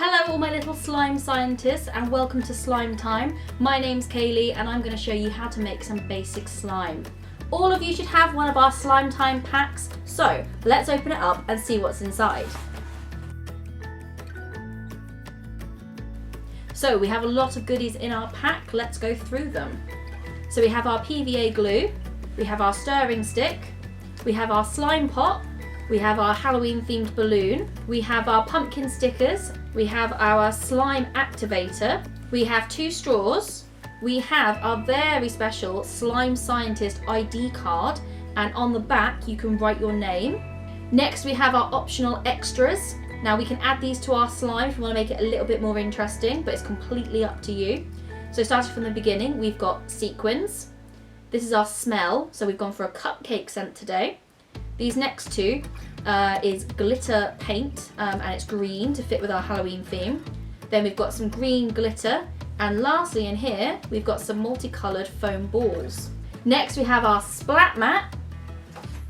Hello all my little slime scientists and welcome to Slime Time. My name's Kayleigh and I'm going to show you how to make some basic slime. All of you should have one of our Slime Time packs, so let's open it up and see what's inside. So we have a lot of goodies in our pack, let's go through them. So we have our PVA glue, we have our stirring stick, we have our slime pot, we have our Halloween themed balloon, we have our pumpkin stickers, we have our slime activator, we have 2 straws, we have our very special slime scientist ID card, and on the back you can write your name. Next we have our optional extras. Now we can add these to our slime if we want to make it a little bit more interesting, but it's completely up to you. So starting from the beginning, we've got sequins. This is our smell, so we've gone for a cupcake scent today. These next 2 is glitter paint, and it's green to fit with our Halloween theme. Then we've got some green glitter, and lastly in here we've got some multicoloured foam balls. Next we have our Splat Mat,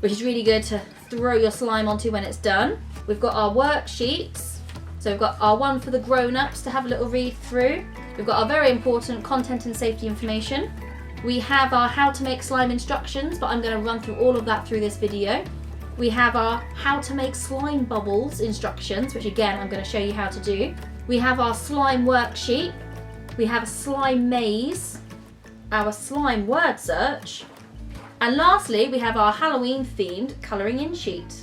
which is really good to throw your slime onto when it's done. We've got our worksheets, so we've got our one for the grown-ups to have a little read through. We've got our very important content and safety information. We have our how to make slime instructions, but I'm going to run through all of that through this video. We have our how to make slime bubbles instructions, which again I'm going to show you how to do. We have our slime worksheet. We have a slime maze, our slime word search, and lastly we have our Halloween themed colouring in sheet.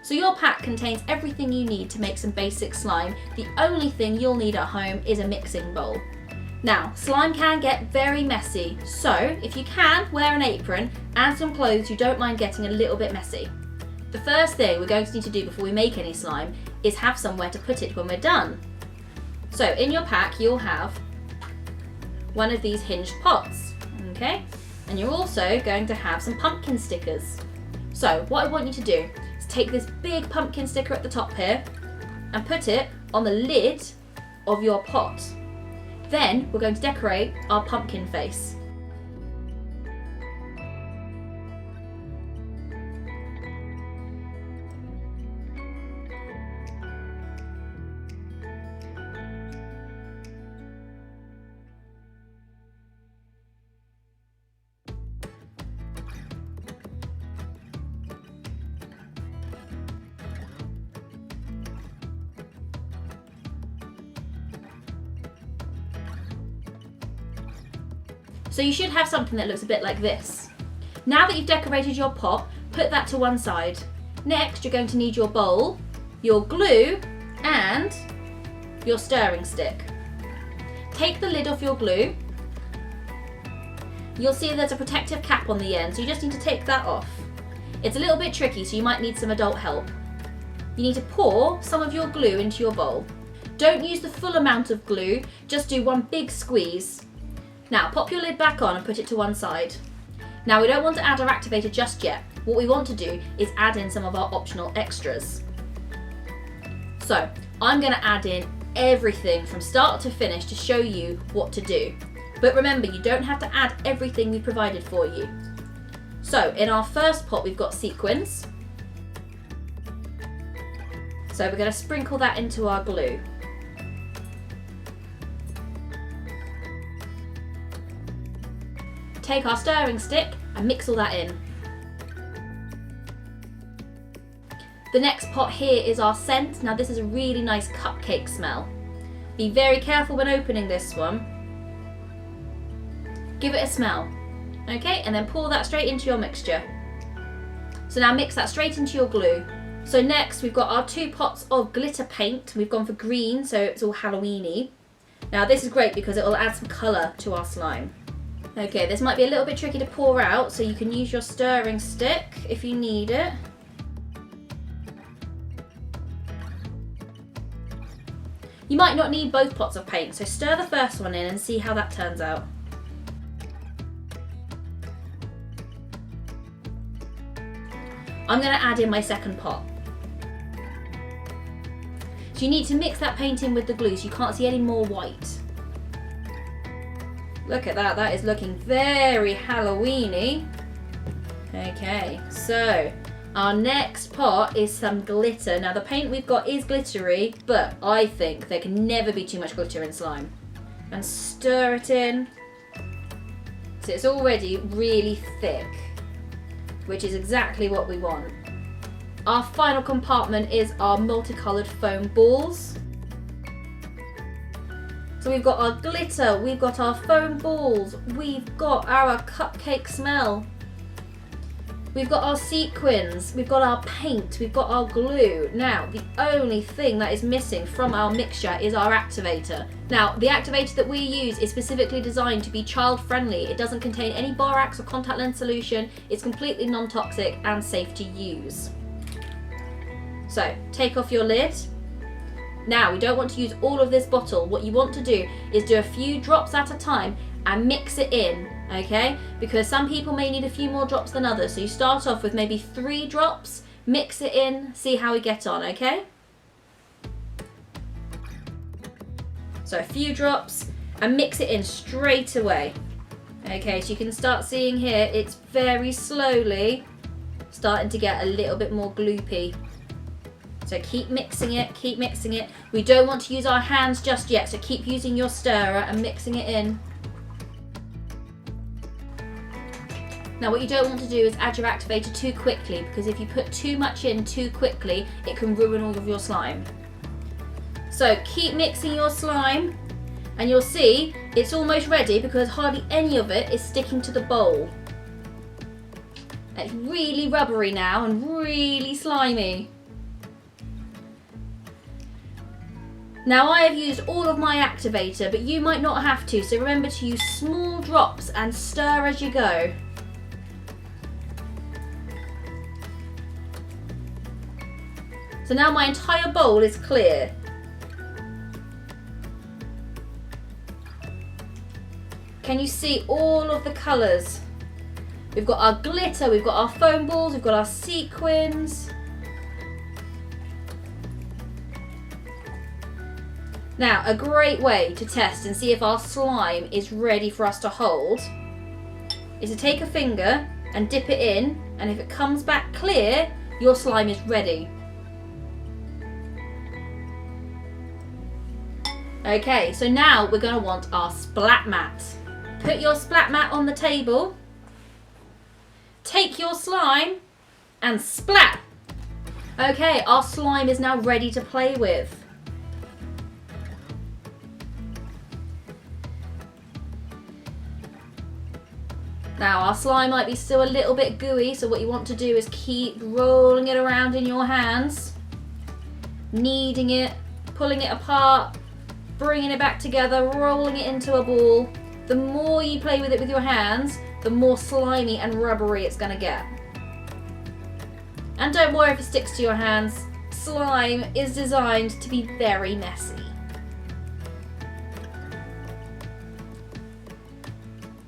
So your pack contains everything you need to make some basic slime. The only thing you'll need at home is a mixing bowl. Now, slime can get very messy, so if you can, wear an apron and some clothes you don't mind getting a little bit messy. The first thing we're going to need to do before we make any slime is have somewhere to put it when we're done. So in your pack you'll have one of these hinged pots, okay? And you're also going to have some pumpkin stickers. So what I want you to do is take this big pumpkin sticker at the top here and put it on the lid of your pot. Then we're going to decorate our pumpkin face. So you should have something that looks a bit like this. Now that you've decorated your pot, put that to one side. Next, you're going to need your bowl, your glue, and your stirring stick. Take the lid off your glue. You'll see there's a protective cap on the end, so you just need to take that off. It's a little bit tricky, so you might need some adult help. You need to pour some of your glue into your bowl. Don't use the full amount of glue, just do one big squeeze. Now pop your lid back on and put it to one side. Now we don't want to add our activator just yet. What we want to do is add in some of our optional extras. So I'm going to add in everything from start to finish to show you what to do. But remember, you don't have to add everything we provided for you. So in our first pot we've got sequins. So we're going to sprinkle that into our glue. Take our stirring stick and mix all that in. The next pot here is our scent. Now this is a really nice cupcake smell. Be very careful when opening this one. Give it a smell. Okay, and then pour that straight into your mixture. So now mix that straight into your glue. So next we've got our 2 pots of glitter paint. We've gone for green, so it's all Halloween-y. Now this is great because it will add some colour to our slime. Okay, this might be a little bit tricky to pour out, so you can use your stirring stick if you need it. You might not need both pots of paint, so stir the first one in and see how that turns out. I'm going to add in my second pot. So you need to mix that paint in with the glue so you can't see any more white. Look at that, that is looking very Halloween-y. Okay, so Our next part is some glitter. Now the paint we've got is glittery, but I think there can never be too much glitter in slime. And stir it in. So it's already really thick, which is exactly what we want. Our final compartment is our multicoloured foam balls. So we've got our glitter, we've got our foam balls, we've got our cupcake smell. We've got our sequins, we've got our paint, we've got our glue. Now, the only thing that is missing from our mixture is our activator. Now, the activator that we use is specifically designed to be child friendly. It doesn't contain any borax or contact lens solution. It's completely non-toxic and safe to use. So, take off your lid. Now, we don't want to use all of this bottle. What you want to do is do a few drops at a time and mix it in, okay? Because some people may need a few more drops than others. So you start off with maybe 3 drops, mix it in, see how we get on, okay? So a few drops and mix it in straight away. Okay, so you can start seeing here, it's very slowly starting to get a little bit more gloopy. So keep mixing it, keep mixing it. We don't want to use our hands just yet, so keep using your stirrer and mixing it in. Now what you don't want to do is add your activator too quickly, because if you put too much in too quickly, it can ruin all of your slime. So keep mixing your slime and you'll see it's almost ready because hardly any of it is sticking to the bowl. It's really rubbery now and really slimy. Now I have used all of my activator, but you might not have to, so remember to use small drops and stir as you go. So now my entire bowl is clear. Can you see all of the colours? We've got our glitter, we've got our foam balls, we've got our sequins. Now, a great way to test and see if our slime is ready for us to hold is to take a finger and dip it in, and if it comes back clear, your slime is ready. Okay, so now we're going to want our splat mat. Put your splat mat on the table, take your slime and splat. Okay, our slime is now ready to play with. Now our slime might be still a little bit gooey, so what you want to do is keep rolling it around in your hands, kneading it, pulling it apart, bringing it back together, rolling it into a ball. The more you play with it with your hands, the more slimy and rubbery it's going to get. And don't worry if it sticks to your hands. Slime is designed to be very messy.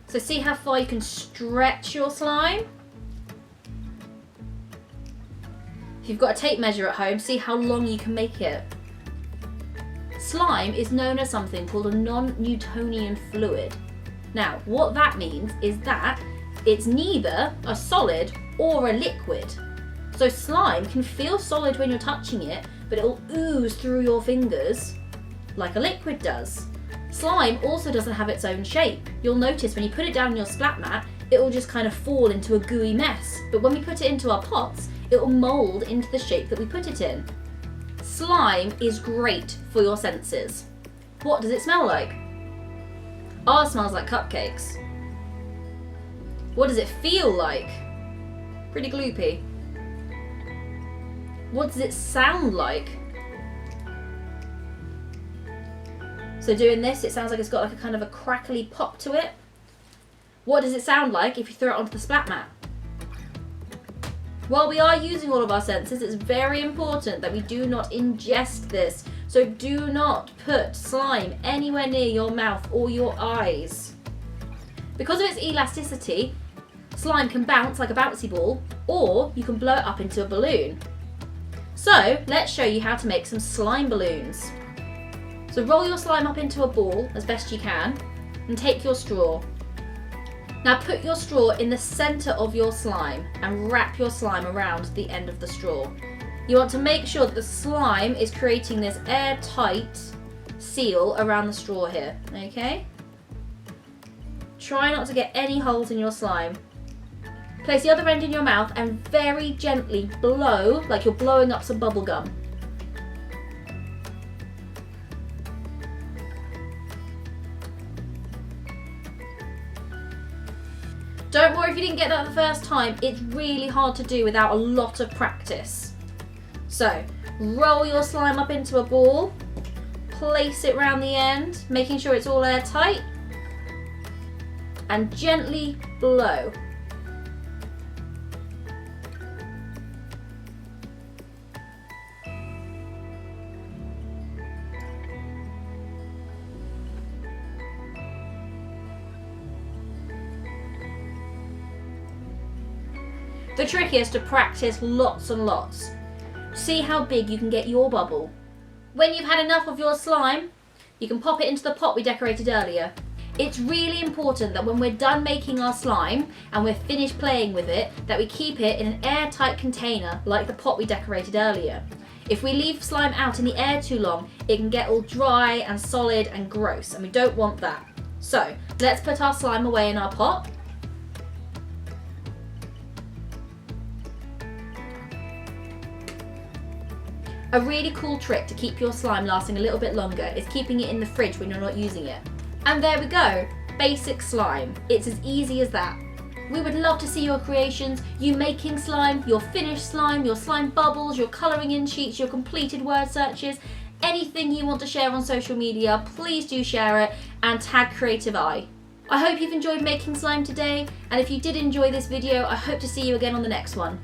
So see how far you can stretch your slime? If you've got a tape measure at home, see how long you can make it. Slime is known as something called a non-Newtonian fluid. Now, what that means is that it's neither a solid or a liquid. So slime can feel solid when you're touching it, but it'll ooze through your fingers like a liquid does. Slime also doesn't have its own shape. You'll notice when you put it down on your splat mat, it will just kind of fall into a gooey mess. But when we put it into our pots, it will mould into the shape that we put it in. Slime is great for your senses. What does it smell like? Ours smells like cupcakes. What does it feel like? Pretty gloopy. What does it sound like? So doing this, it sounds like it's got like a kind of a crackly pop to it. What does it sound like if you throw it onto the splat mat? While we are using all of our senses, it's very important that we do not ingest this. So do not put slime anywhere near your mouth or your eyes. Because of its elasticity, slime can bounce like a bouncy ball, or you can blow it up into a balloon. So let's show you how to make some slime balloons. So roll your slime up into a ball as best you can and take your straw. Now put your straw in the centre of your slime and wrap your slime around the end of the straw. You want to make sure that the slime is creating this airtight seal around the straw here, okay? Try not to get any holes in your slime. Place the other end in your mouth and very gently blow like you're blowing up some bubble gum. Don't worry if you didn't get that the first time, it's really hard to do without a lot of practice. So, roll your slime up into a ball, place it round the end, making sure it's all airtight, and gently blow. The trick is to practice lots and lots. See how big you can get your bubble. When you've had enough of your slime, you can pop it into the pot we decorated earlier. It's really important that when we're done making our slime and we're finished playing with it, that we keep it in an airtight container like the pot we decorated earlier. If we leave slime out in the air too long, it can get all dry and solid and gross, and we don't want that. So, let's put our slime away in our pot. A really cool trick to keep your slime lasting a little bit longer is keeping it in the fridge when you're not using it. And there we go, basic slime. It's as easy as that. We would love to see your creations, you making slime, your finished slime, your slime bubbles, your colouring in sheets, your completed word searches, anything you want to share on social media, please do share it and tag Creative Eye. I hope you've enjoyed making slime today, and if you did enjoy this video, I hope to see you again on the next one.